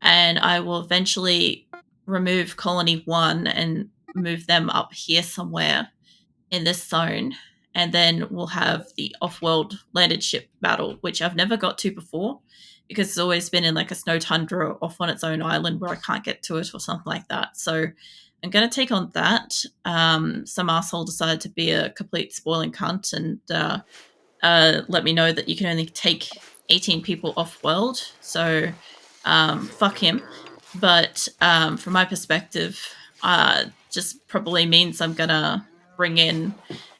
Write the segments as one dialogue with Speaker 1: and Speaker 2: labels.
Speaker 1: and I will eventually remove Colony 1 and move them up here somewhere in this zone, and then we'll have the off-world landed ship battle, which I've never got to before because it's always been in like a snow tundra off on its own island where I can't get to it or something like that. So I'm going to take on that. Some asshole decided to be a complete spoiling cunt and let me know that you can only take 18 people off-world. So fuck him. But from my perspective, just probably means I'm going to bring in...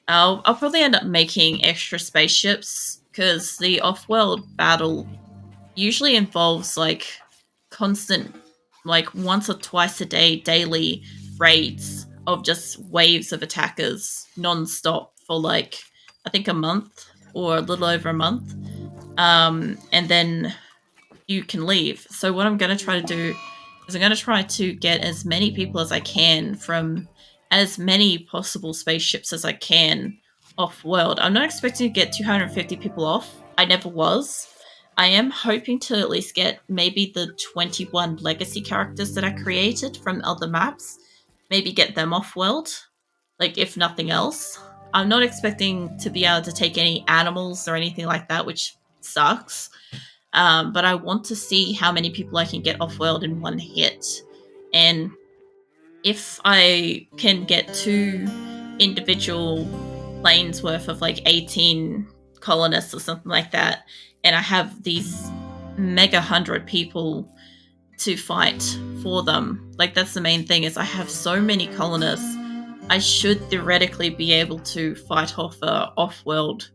Speaker 1: I'll probably end up making extra spaceships because the off-world battle usually involves like constant, like once or twice a day, daily raids of just waves of attackers non-stop for like, I think a month or a little over a month. And then you can leave. So what I'm going to try to do is I'm going to try to get as many people as I can from as many possible spaceships as I can off-world. I'm not expecting to get 250 people off. I never was. I am hoping to at least get maybe the 21 legacy characters that I created from other maps. Maybe get them off-world, like if nothing else. I'm not expecting to be able to take any animals or anything like that, which sucks. But I want to see how many people I can get off-world in one hit. And if I can get 2 individual lanes worth of like 18 colonists or something like that, and I have these mega 100 people to fight for them, like that's the main thing, is I have so many colonists, I should theoretically be able to fight off a off-world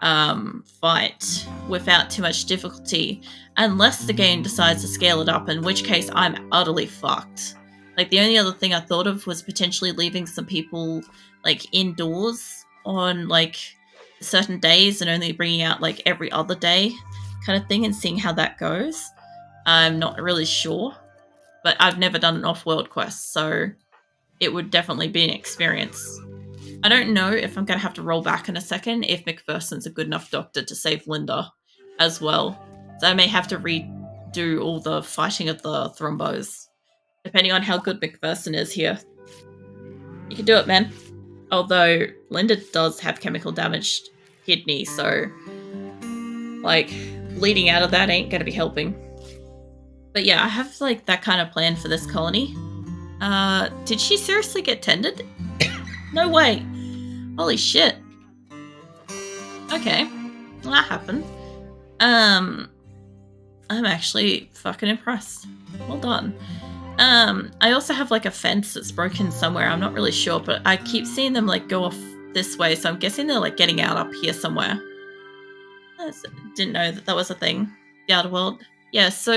Speaker 1: fight without too much difficulty, unless the game decides to scale it up, in which case I'm utterly fucked. Like the only other thing I thought of was potentially leaving some people like indoors on like certain days and only bringing out like every other day kind of thing and seeing how that goes. I'm not really sure, but I've never done an off-world quest, so it would definitely be an experience. I don't know if I'm going to have to roll back in a second if McPherson's a good enough doctor to save Linda as well. So I may have to redo all the fighting of the thrumbos, depending on how good McPherson is here. You can do it, man. Although Linda does have chemical damaged kidney, so like bleeding out of that ain't going to be helping. But yeah, I have like that kind of plan for this colony. Did she seriously get tended? No way. Holy shit. Okay. Well, that happened. I'm actually fucking impressed. Well done. I also have like a fence that's broken somewhere. I'm not really sure, but I keep seeing them like go off this way, so I'm guessing they're like getting out up here somewhere. I didn't know that was a thing. The outer world. Yeah, so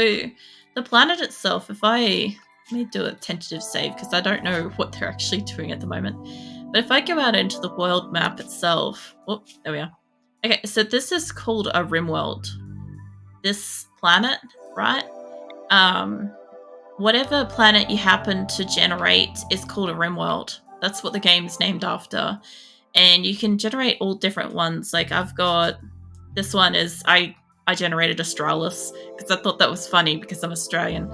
Speaker 1: the planet itself, if I... Let me do a tentative save because I don't know what they're actually doing at the moment. But if I go out into the world map itself... Oh, there we are. Okay, so this is called a RimWorld. This planet, right? Whatever planet you happen to generate is called a RimWorld. That's what the game's named after. And you can generate all different ones. Like I've got... This one is... I generated Australis because I thought that was funny because I'm Australian.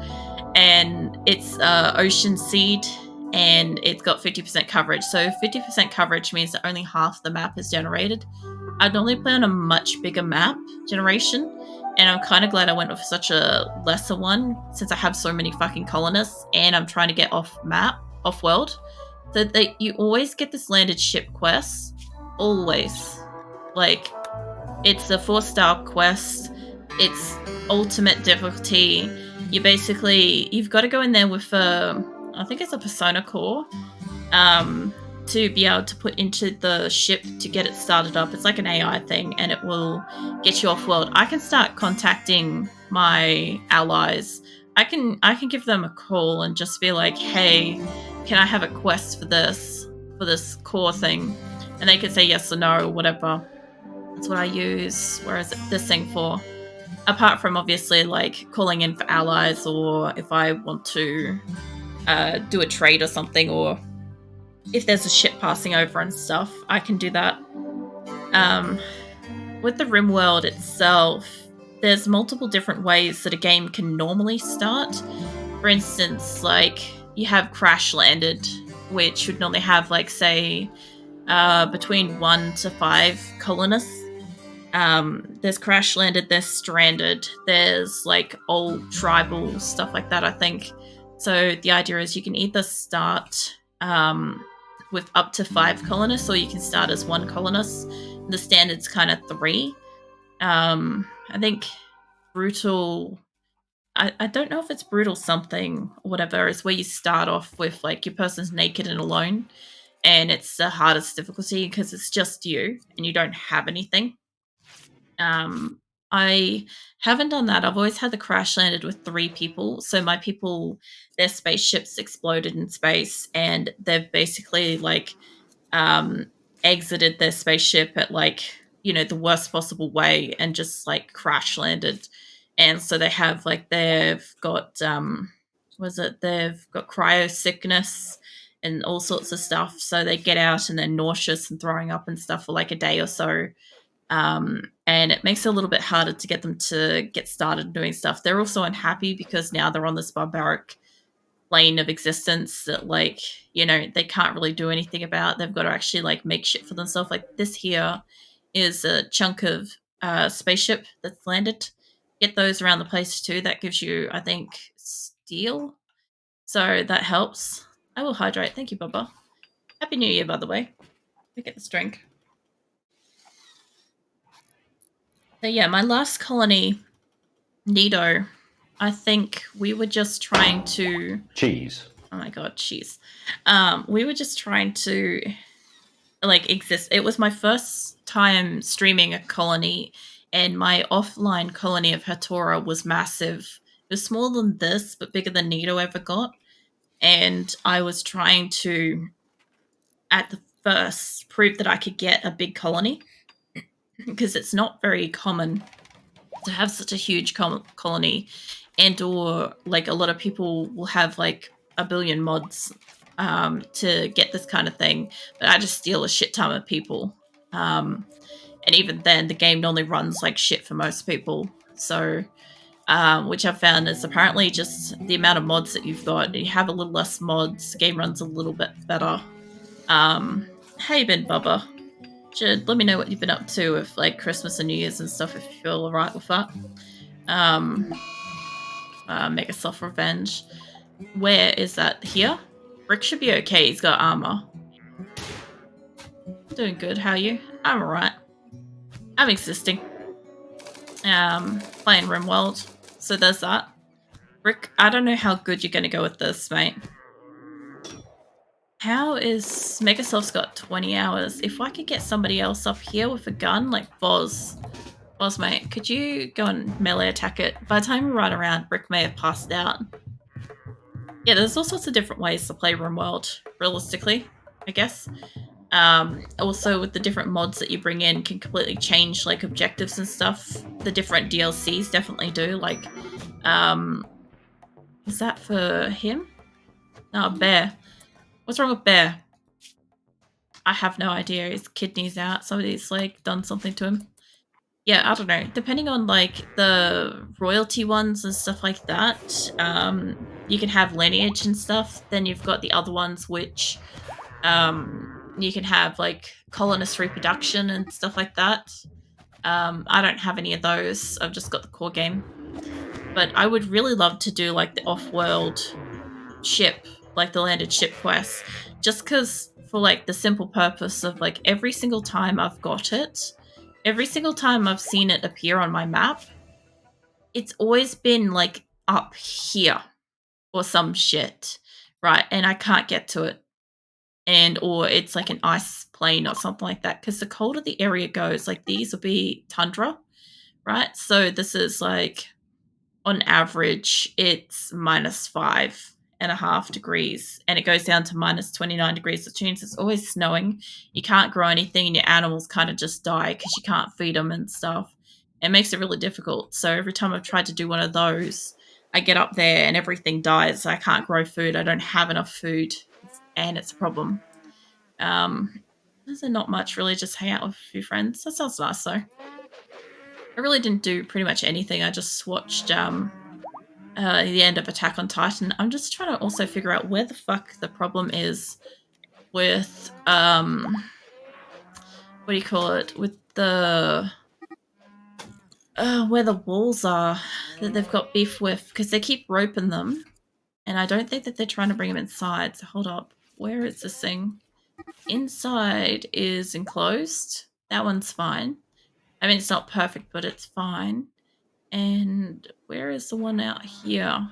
Speaker 1: And it's Ocean Seed, and it's got 50% coverage. So 50% coverage means that only half the map is generated. I'd normally play on a much bigger map generation, and I'm kind of glad I went with such a lesser one since I have so many fucking colonists, and I'm trying to get off-world. So that you always get this landed ship quest. Always. Like, it's a 4-star quest. It's ultimate difficulty. You've got to go in there with I think it's a persona core, to be able to put into the ship to get it started up. It's like an AI thing, and it will get you off world. I can start contacting my allies. I can give them a call and just be like, hey, can I have a quest for this core thing? And they can say yes or no or whatever. That's what I use. Where is it this thing for? Apart from obviously like calling in for allies, or if I want to do a trade or something, or if there's a ship passing over and stuff, I can do that. With the RimWorld itself, there's multiple different ways that a game can normally start. For instance, like you have Crash Landed, which would normally have like say between 1 to 5 colonists. There's Crash Landed, there's Stranded, there's like old tribal stuff like that, I think. So the idea is you can either start with up to 5 colonists, or you can start as 1 colonist. The standard's kind of 3. I think brutal. I don't know if it's brutal something or whatever. Is where you start off with like your person's naked and alone, and it's the hardest difficulty because it's just you and you don't have anything. I haven't done that. I've always had the Crash Landed with 3 people. So my people, their spaceships exploded in space, and they've basically like um, exited their spaceship at like the worst possible way and just like crash landed. And so they have like they've got was it they've got cryo sickness and all sorts of stuff. So they get out and they're nauseous and throwing up and stuff for like a day or so. And it makes it a little bit harder to get them to get started doing stuff. They're also unhappy because now they're on this barbaric plane of existence that like they can't really do anything about. They've got to actually like make shit for themselves. Like this here is a chunk of spaceship that's landed. Get those around the place too. That gives you, I think, steel, so that helps. I will hydrate. Thank you, Bubba. Happy New Year, by the way. I get this drink. So yeah, my last colony, Nido, I think we were just trying to
Speaker 2: cheese.
Speaker 1: Oh my god, cheese. We were just trying to like exist. It was my first time streaming a colony, and my offline colony of Hatora was massive. It was smaller than this, but bigger than Nido ever got. And I was trying to, at the first, prove that I could get a big colony because it's not very common to have such a huge colony, and or like a lot of people will have like a billion mods to get this kind of thing, but I just steal a shit ton of people, and even then the game normally runs like shit for most people. So which I've found is apparently just the amount of mods that you've got. You have a little less mods, the game runs a little bit better. Hey Ben Bubba, should let me know what you've been up to with like Christmas and New Year's and stuff if you feel alright with that. Megasloth Revenge. Where is that? Here? Rick should be okay. He's got armor. Doing good. How are you? I'm alright. I'm existing. Playing RimWorld. So there's that. Rick, I don't know how good you're gonna go with this, mate. How is Megasloth's got 20 hours? If I could get somebody else up here with a gun, like Boz, mate, could you go and melee attack it? By the time we run around, Rick may have passed out. Yeah, there's all sorts of different ways to play RimWorld, realistically, I guess. Also, with the different mods that you bring in can completely change, like, objectives and stuff. The different DLCs definitely do, like, is that for him? No, Bear. What's wrong with Bear? I have no idea. His kidney's out. Somebody's, like, done something to him. Yeah, I don't know. Depending on like the royalty ones and stuff like that, you can have lineage and stuff. Then you've got the other ones which you can have like colonist reproduction and stuff like that. I don't have any of those. I've just got the core game. But I would really love to do like the off-world ship, like the landed ship quest, just because for like the simple purpose of like every single time I've got it, every single time I've seen it appear on my map, it's always been like up here or some shit, right? And I can't get to it. And or it's like an ice plane or something like that. Because the colder the area goes, like these will be tundra, right? So this is like on average, it's -5.5 degrees, and it goes down to -29 degrees, which means it's always snowing. You can't grow anything, and your animals kind of just die because you can't feed them and stuff. It makes it really difficult. So every time I've tried to do one of those, I get up there and everything dies. I can't grow food. I don't have enough food, and it's a problem. There's not much really. Just hang out with a few friends. That sounds nice though. I really didn't do pretty much anything. I just watched the end of Attack on Titan. I'm just trying to also figure out where the fuck the problem is with what do you call it? With the where the walls are that they've got beef with, because they keep roping them, and I don't think that they're trying to bring them inside. So hold up, where is this thing? Inside is enclosed. That one's fine. I mean, it's not perfect, but it's fine. And where is the one out here?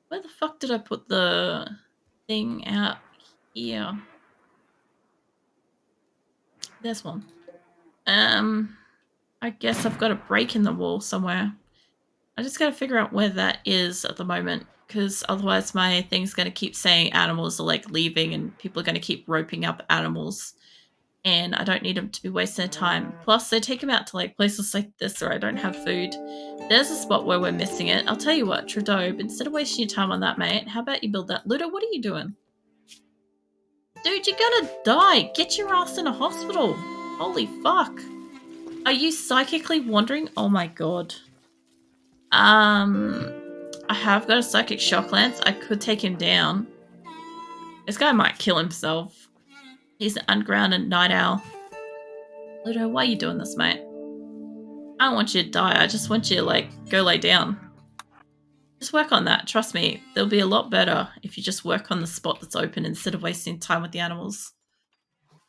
Speaker 1: Where the fuck did I put the thing out here? There's one. I guess I've got a break in the wall somewhere. I just gotta figure out where that is at the moment, because otherwise my thing's gonna keep saying animals are like leaving and people are gonna keep roping up animals. And I don't need them to be wasting their time. Plus, they take them out to like places like this where I don't have food. There's a spot where we're missing it. I'll tell you what, Trudeau, instead of wasting your time on that, mate, how about you build that? Ludo, what are you doing? Dude, you're gonna die. Get your ass in a hospital. Holy fuck. Are you psychically wandering? Oh my god. I have got a psychic shock lance. I could take him down. This guy might kill himself. He's an ungrounded night owl. Ludo, why are you doing this, mate? I don't want you to die. I just want you to, like, go lay down. Just work on that. Trust me. They'll be a lot better if you just work on the spot that's open instead of wasting time with the animals.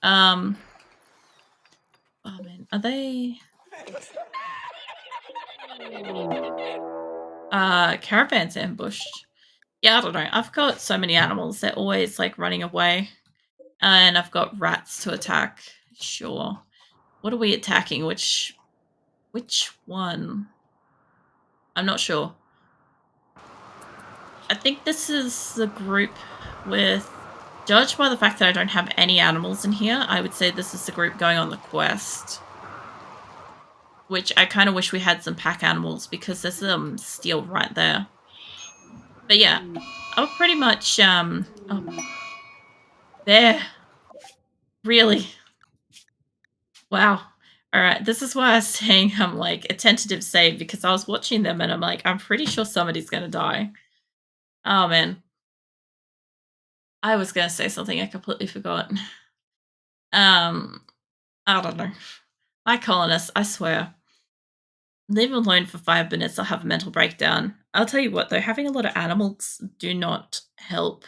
Speaker 1: Oh, man. Are they... Caravans ambushed. Yeah, I don't know. I've got so many animals. They're always, like, running away. And I've got rats to attack. Sure. What are we attacking? Which one? I'm not sure. I think this is the group with... Judged by the fact that I don't have any animals in here, I would say this is the group going on the quest. Which I kind of wish we had some pack animals, because there's some steel right there. But yeah, I'll pretty much... Oh. There. Really? Wow. Alright, this is why I was saying I'm like a tentative save, because I was watching them and I'm like, I'm pretty sure somebody's gonna die. Oh man. I was gonna say something, I completely forgot. I don't know. My colonists, I swear. Leave them alone for 5 minutes, I'll have a mental breakdown. I'll tell you what though, having a lot of animals do not help.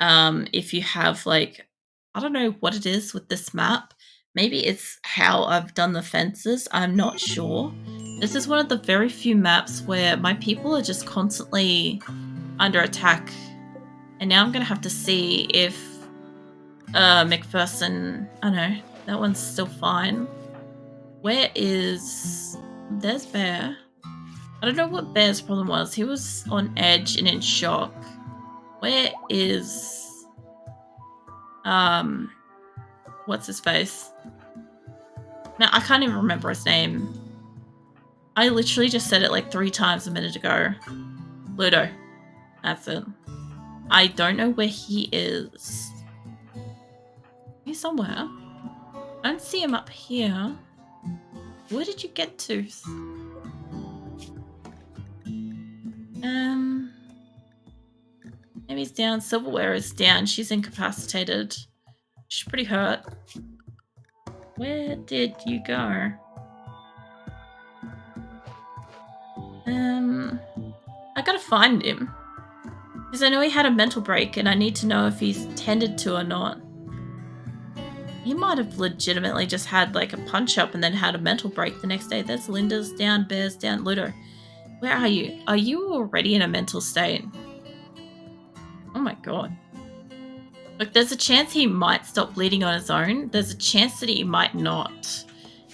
Speaker 1: If you have like, I don't know what it is with this map. Maybe it's how I've done the fences, I'm not sure. This is one of the very few maps where my people are just constantly under attack. And now I'm gonna have to see if McPherson, I know, that one's still fine. Where is... There's Bear. I don't know what Bear's problem was. He was on edge and in shock. Where is... what's his face? Now, I can't even remember his name. I literally just said it like 3 times a minute ago. Ludo. That's it. I don't know where he is. He's somewhere. I don't see him up here. Where did you get to? Maybe he's down. Silverware is down. She's incapacitated. She's pretty hurt. Where did you go? I gotta find him. Because I know he had a mental break and I need to know if he's tended to or not. He might have legitimately just had like a punch up and then had a mental break the next day. There's Linda's down, Bear's down. Ludo, where are you? Are you already in a mental state? Oh my god. Look, there's a chance he might stop bleeding on his own. There's a chance that he might not.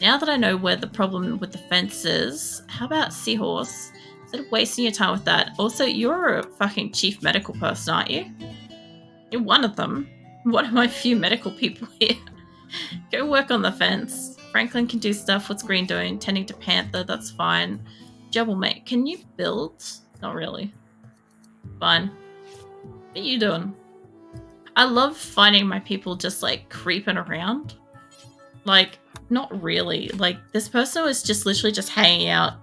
Speaker 1: Now that I know where the problem with the fence is, how about Seahorse? Instead of wasting your time with that. Also, you're a fucking chief medical person, aren't you? You're one of them. One of my few medical people here. Go work on the fence. Franklin can do stuff. What's Green doing? Tending to Panther. That's fine. Jubble, mate. Can you build? Not really. Fine. What are you doing? I love finding my people just like creeping around. Like, not really. Like, this person was just literally just hanging out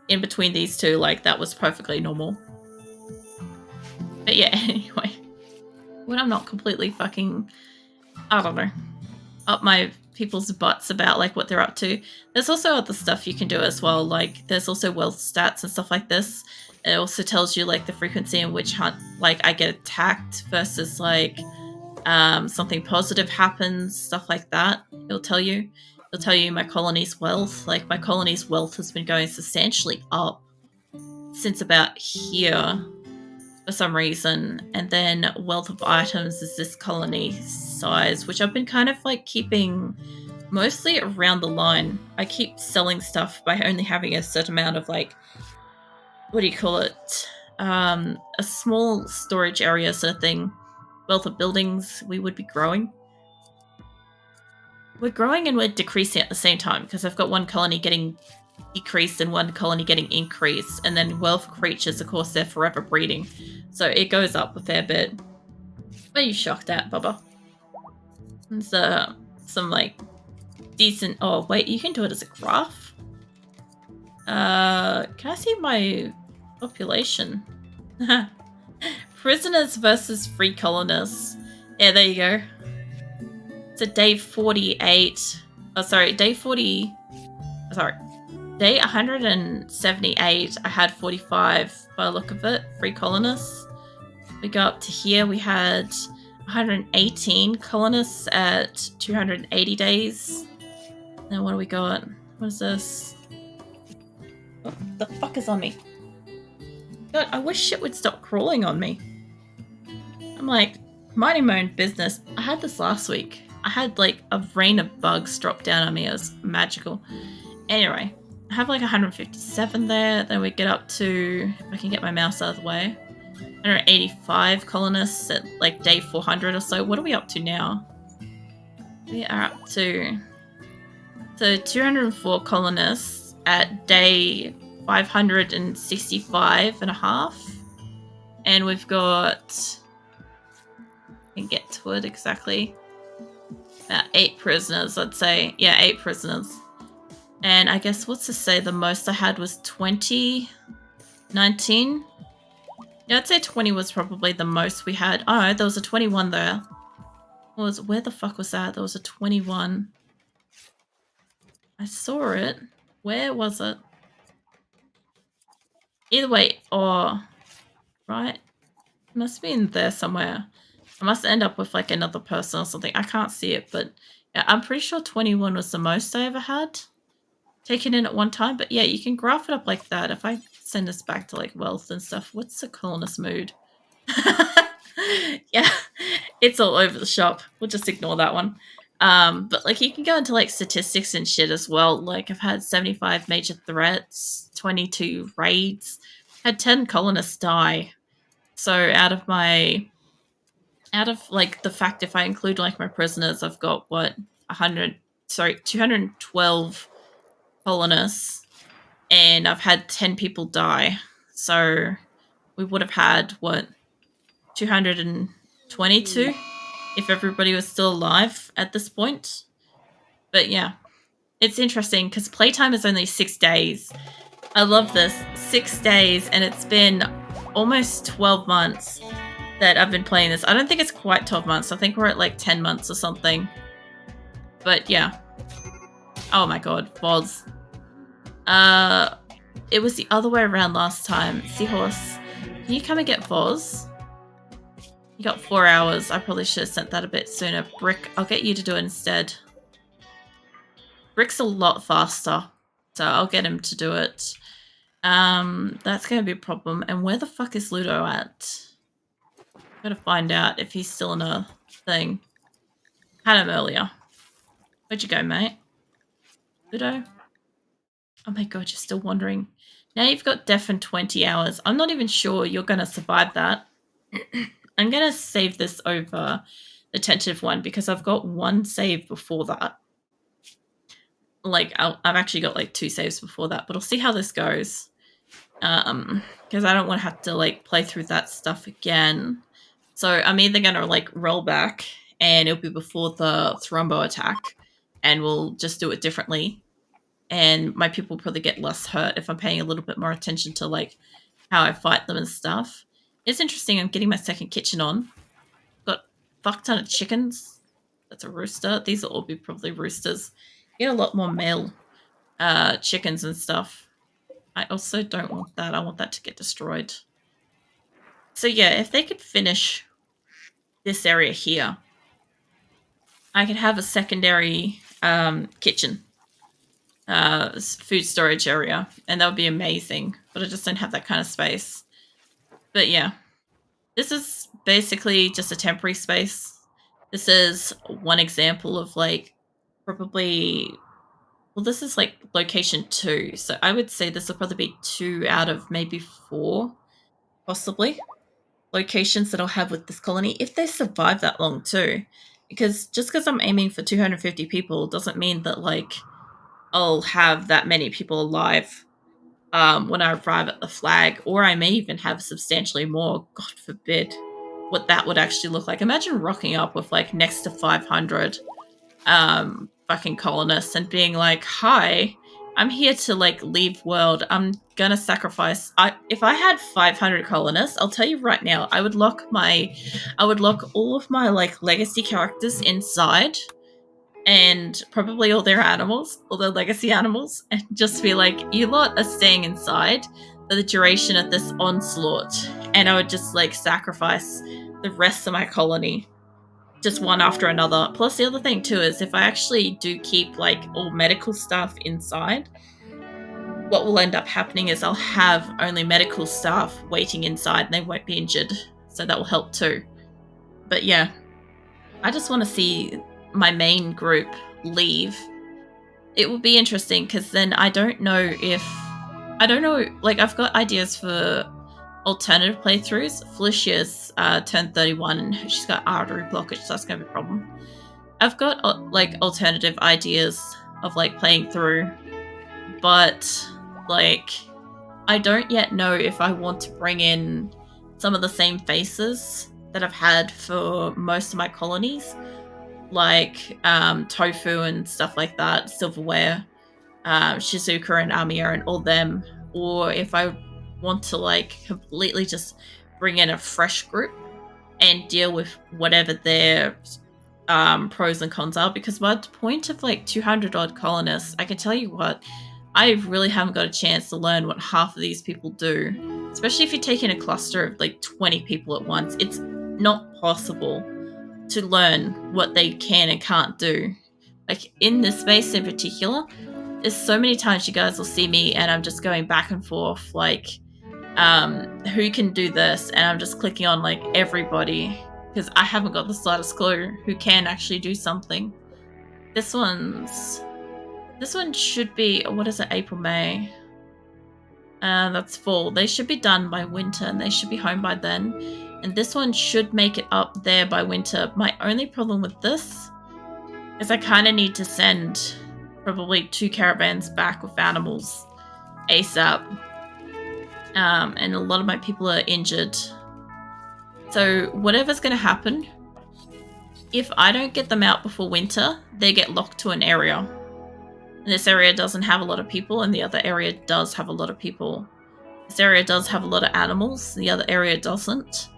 Speaker 1: in between these two. Like, that was perfectly normal. But yeah, anyway. When I'm not completely fucking, I don't know, up my people's butts about, like, what they're up to. There's also other stuff you can do as well. Like, there's also wealth stats and stuff like this. It also tells you, like, the frequency in which hunt, like, I get attacked versus, like, something positive happens, stuff like that. It'll tell you my colony's wealth. Like, my colony's wealth has been going substantially up since about here for some reason. And then wealth of items is this colony size, which I've been kind of like keeping mostly around the line. I keep selling stuff by only having a certain amount of, like, what do you call it? A small storage area sort of thing. Wealth of buildings, we would be growing. We're growing and we're decreasing at the same time because I've got one colony getting decreased and one colony getting increased. And then wealth creatures, of course, they're forever breeding. So it goes up a fair bit. What are you shocked at, Bubba? There's some, like, decent... Oh, wait, you can do it as a graph? Can I see my population? Prisoners versus free colonists. Yeah, there you go. So day 48. Oh, sorry, day 40. Sorry. Day 178, I had 45 by the look of it, free colonists. We go up to here, we had 118 colonists at 280 days. Then what do we got? What is this? What the fuck is on me? God, I wish shit would stop crawling on me. I'm like, minding my own business. I had this last week. I had like a rain of bugs drop down on me. It was magical. Anyway, I have like 157 there. Then we get up to, if I can get my mouse out of the way, 185 colonists at like day 400 or so. What are we up to now? We are up to 204 colonists at day 565 and a half. And we've got, I can get to it exactly, about 8 prisoners, I'd say. Yeah, 8 prisoners. And I guess, what's to say, the most I had was 20, 19. Yeah, I'd say 20 was probably the most we had. Oh, there was a 21 there. Where the fuck was that? There was a 21. I saw it. Where was it? Either way, right? It must be in there somewhere. I must end up with like another person or something. I can't see it, but yeah, I'm pretty sure 21 was the most I ever had taken in at one time. But yeah, you can graph it up like that. If I send this back to like wealth and stuff, what's the colonist mood? Yeah, it's all over the shop. We'll just ignore that one. But like you can go into like statistics and shit as well. Like I've had 75 major threats, 22 raids, had 10 colonists die. So out of like the fact, if I include like my prisoners, I've got what 212 colonists, and I've had 10 people die. So we would have had what 222 if everybody was still alive at this point. But yeah, it's interesting because playtime is only 6 days. I love this. 6 days, and it's been almost 12 months that I've been playing this. I don't think it's quite 12 months. I think we're at like 10 months or something. But yeah. Oh my god, Voz. It was the other way around last time. Seahorse, can you come and get Voz? You got 4 hours. I probably should have sent that a bit sooner. Brick, I'll get you to do it instead. Brick's a lot faster, so I'll get him to do it. That's going to be a problem. And where the fuck is Ludo at? Gotta find out if he's still in a thing. Had him earlier. Where'd you go, mate? Ludo? Oh my god, you're still wandering. Now you've got deaf in 20 hours. I'm not even sure you're going to survive that. I'm going to save this over the tentative one because I've got one save before that. Like, I've actually got like 2 saves before that, but I'll see how this goes. Because I don't want to have to like play through that stuff again. So I'm either going to like roll back and it'll be before the thrumbo attack. and we'll just do it differently. And my people will probably get less hurt if I'm paying a little bit more attention to like how I fight them and stuff. It's interesting. I'm getting my second kitchen on. Got a fuck ton of chickens. That's a rooster. These will all be probably roosters. Get a lot more male chickens and stuff. I also don't want that. I want that to get destroyed. So yeah, if they could finish this area here, I could have a secondary kitchen, food storage area, and that would be amazing. But I just don't have that kind of space. But yeah, this is basically just a temporary space. This is one example of like probably, well, this is like location 2. So I would say this will probably be 2 out of maybe 4, possibly, locations that I'll have with this colony if they survive that long too. Because just because I'm aiming for 250 people doesn't mean that like I'll have that many people alive when I arrive at the flag, or I may even have substantially more. God forbid what that would actually look like. Imagine rocking up with like next to 500 fucking colonists and being like, "Hi, I'm here to like leave world. I'm gonna sacrifice." If I had 500 colonists, I'll tell you right now, I would lock all of my like legacy characters inside, and probably all their animals, all their legacy animals, and just be like, "You lot are staying inside for the duration of this onslaught," and I would just like sacrifice the rest of my colony, just one after another. Plus, the other thing too is if I actually do keep like all medical staff inside, what will end up happening is I'll have only medical staff waiting inside and they won't be injured. So that will help too. But yeah, I just want to see my main group leave. It will be interesting because then I don't know, like I've got ideas for alternative playthroughs. Felicia's turned 31 and she's got artery blockage, so that's going to be a problem. I've got like alternative ideas of like playing through, but like I don't yet know if I want to bring in some of the same faces that I've had for most of my colonies, like Tofu and stuff like that, Silverware, Shizuka and Amiya and all them, or if I want to like completely just bring in a fresh group and deal with whatever their pros and cons are. Because by the point of like 200 odd colonists, I can tell you what, I really haven't got a chance to learn what half of these people do, especially if you take in a cluster of like 20 people at once. It's not possible to learn what they can and can't do. Like in this space in particular, there's so many times you guys will see me and I'm just going back and forth like who can do this, and I'm just clicking on like everybody because I haven't got the slightest clue who can actually do something. This one should be, what is it, April, May? That's fall. They should be done by winter and they should be home by then. And this one should make it up there by winter. My only problem with this is I kind of need to send probably 2 caravans back with animals ASAP. And a lot of my people are injured. So whatever's going to happen, if I don't get them out before winter, they get locked to an area. And this area doesn't have a lot of people, and the other area does have a lot of people. This area does have a lot of animals, the other area doesn't.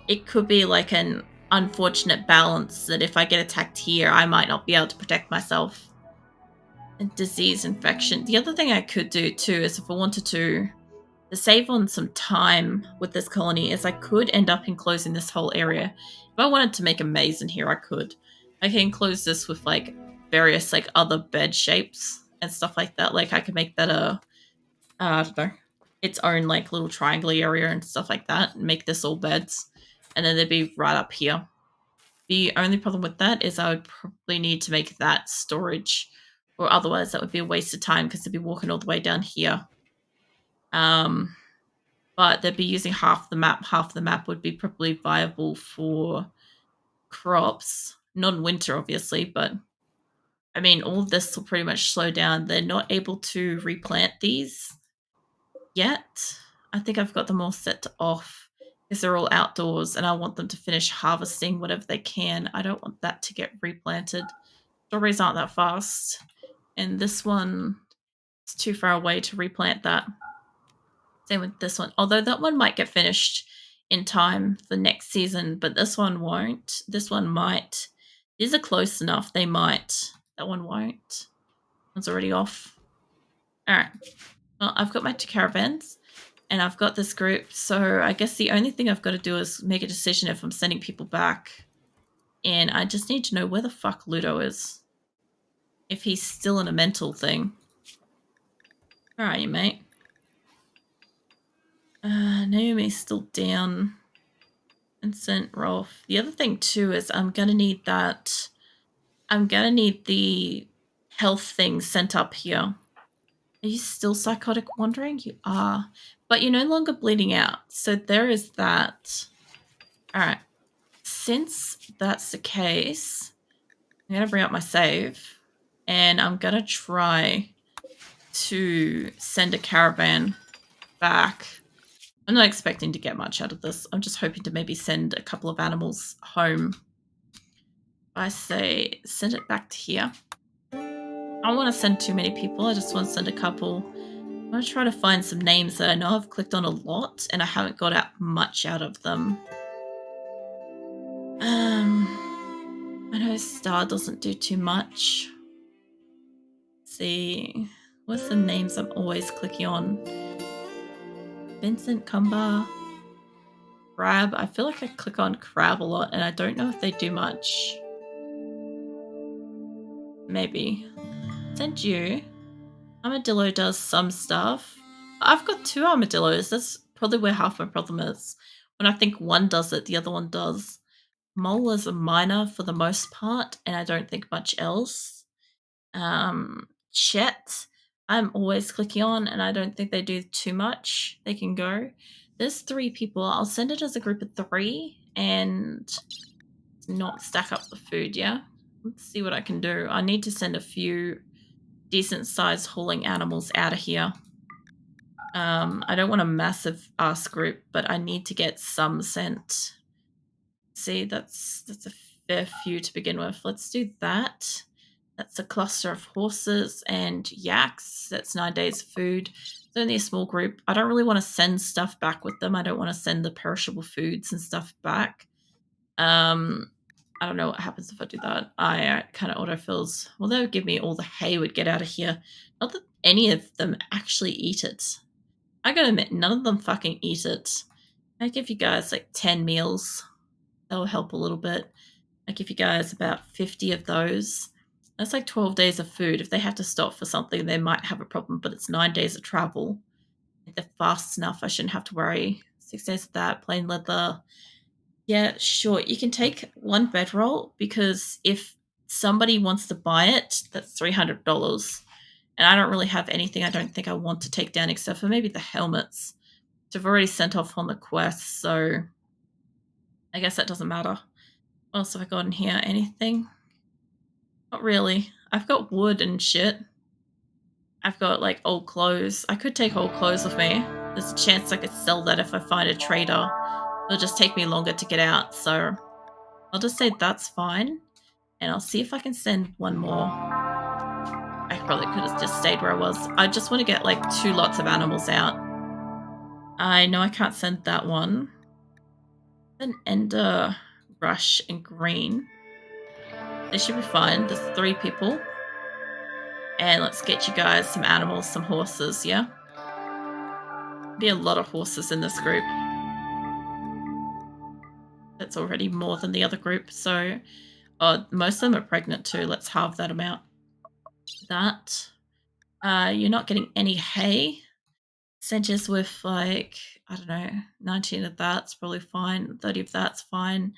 Speaker 1: It could be like an unfortunate balance that if I get attacked here, I might not be able to protect myself. And disease infection. The other thing I could do too is if I wanted to save on some time with this colony is I could end up enclosing this whole area. If I wanted to make a maze in here, I could. I can enclose this with like various like other bed shapes and stuff like that. Like I could make that I don't know, its own like little triangle area and stuff like that, and make this all beds. And then they'd be right up here. The only problem with that is I would probably need to make that storage, or otherwise that would be a waste of time because they'd be walking all the way down here. But they'd be using half the map. Half the map would be probably viable for crops. Not in winter, obviously, but I mean, all of this will pretty much slow down. They're not able to replant these yet. I think I've got them all set to off because they're all outdoors and I want them to finish harvesting whatever they can. I don't want that to get replanted. strawberries aren't that fast. And this one is too far away to replant that. Same with this one. Although that one might get finished in time for next season, but this one won't. This one might. These are close enough. They might. That one won't. One's already off. All right. Well, I've got my 2 caravans and I've got this group. So I guess the only thing I've got to do is make a decision if I'm sending people back. And I just need to know where the fuck Ludo is. If he's still in a mental thing. Where are you, mate? Naomi's still down. Vincent, Rolf. The other thing too is I'm gonna need that. I'm gonna need the health thing sent up here. Are you still psychotic wandering? You are. But you're no longer bleeding out. So there is that. Alright. Since that's the case, I'm gonna bring up my save. And I'm gonna try to send a caravan back. I'm not expecting to get much out of this. I'm just hoping to maybe send a couple of animals home. I say send it back to here. I don't want to send too many people. I just want to send a couple. I'm going to try to find some names that I know I've clicked on a lot and I haven't got out much out of them. I know Star doesn't do too much. Let's see. What's the names I'm always clicking on? Vincent, Cumber, Crab. I feel like I click on Crab a lot and I don't know if they do much. Maybe. Send you. Armadillo does some stuff. I've got 2 armadillos. That's probably where half my problem is. When I think one does it, the other one does. Mole is a miner for the most part, and I don't think much else. Chet, I'm always clicking on, and I don't think they do too much. They can go. There's 3 people. I'll send it as a group of 3 and not stack up the food, yeah? Let's see what I can do. I need to send a few decent sized hauling animals out of here. I don't want a massive ass group, but I need to get some sent. See, that's a fair few to begin with. Let's do that. That's a cluster of horses and yaks. That's 9 days of food. It's only a small group. I don't really want to send stuff back with them. I don't want to send the perishable foods and stuff back. I don't know what happens if I do that. I kind of autofills. Well, they would give me all the hay would get out of here. Not that any of them actually eat it. I gotta admit, none of them fucking eat it. I give you guys like 10 meals. That'll help a little bit. I give you guys about 50 of those. That's like 12 days of food. If they have to stop for something, they might have a problem, but it's 9 days of travel. If they're fast enough, I shouldn't have to worry. 6 days of that, plain leather. Yeah, sure. You can take 1 bedroll because if somebody wants to buy it, that's $300. And I don't really have anything I don't think I want to take down except for maybe the helmets, which I've already sent off on the quest, so I guess that doesn't matter. What else have I got in here? Anything? Not really. I've got wood and shit. I've got like old clothes. I could take old clothes with me. There's a chance I could sell that if I find a trader. It'll just take me longer to get out, so I'll just say that's fine. And I'll see if I can send 1 more. I probably could have just stayed where I was. I just want to get like 2 lots of animals out. I know I can't send that one. An ender, rush, and green. They should be fine. There's 3 people. And let's get you guys some animals, some horses, yeah? Be a lot of horses in this group. That's already more than the other group, so most of them are pregnant too. Let's halve that amount. That. You're not getting any hay. Sedges with like, I don't know, 19 of that's probably fine. 30 of that's fine.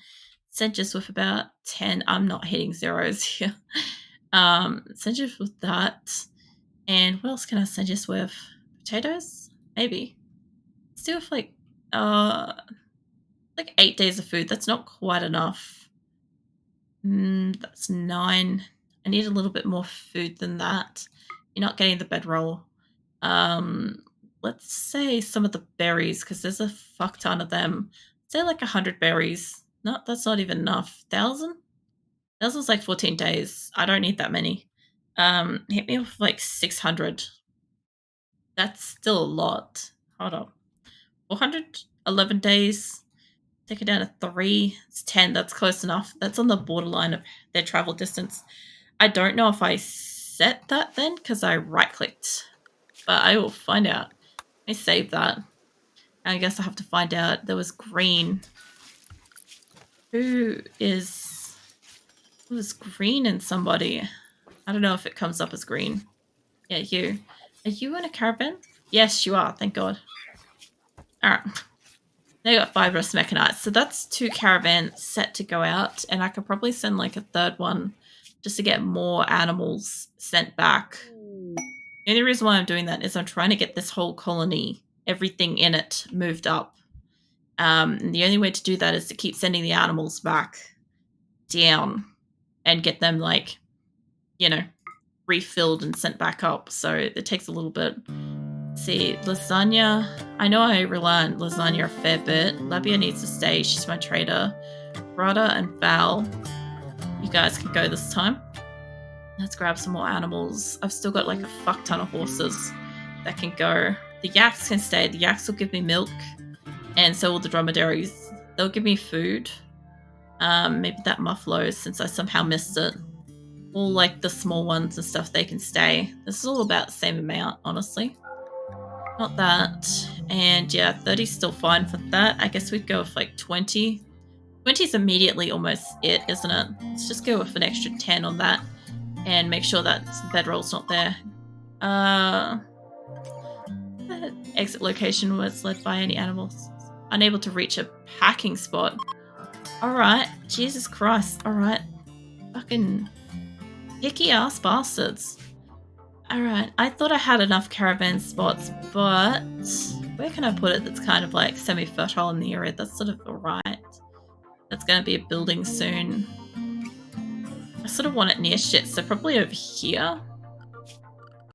Speaker 1: Sedges with about 10. I'm not hitting zeros here. Sedges with that. And what else can I suggest with? Potatoes? Maybe. Let's do with like 8 days of food. That's not quite enough. That's 9. I need a little bit more food than that. You're not getting the bedroll. Let's say some of the berries, because there's a fuck ton of them. Say like 100 berries. No, that's not even enough. 1,000? This was like 14 days. I don't need that many. Hit me off like 600. That's still a lot. Hold on. 411 days. Take it down to 3. It's 10. That's close enough. That's on the borderline of their travel distance. I don't know if I set that then because I right-clicked. But I will find out. Let me save that. I guess I have to find out. There was green. Who was green in somebody? I don't know if it comes up as green. Yeah, you. Are you in a caravan? Yes, you are. Thank God. Alright. They got 5 rest mechanites. So that's 2 caravans set to go out. And I could probably send like a third one just to get more animals sent back. The only reason why I'm doing that is I'm trying to get this whole colony, everything in it, moved up. And the only way to do that is to keep sending the animals back down and get them, like, you know, refilled and sent back up. So it takes a little bit. Let's see, lasagna. I know I rely on lasagna a fair bit. Labia needs to stay. She's my trader. Rada and Val, you guys can go this time. Let's grab some more animals. I've still got like a fuck ton of horses that can go. The yaks can stay. The yaks will give me milk. And so will the dromedaries. They'll give me food. Maybe that muffalo, since I somehow missed it. All like the small ones and stuff, they can stay. This is all about the same amount, honestly. Not that. And yeah, 30's still fine for that. I guess we'd go with like 20. 20's immediately almost it, isn't it? Let's just go with an extra 10 on that. And make sure that bedroll's not there. The exit location was led by any animals. Unable to reach a packing spot. Alright. Jesus Christ. Alright. Fucking picky ass bastards. Alright. I thought I had enough caravan spots, but where can I put it that's kind of like semi-fertile in the area? That's sort of alright. That's going to be a building soon. I sort of want it near shit, so probably over here.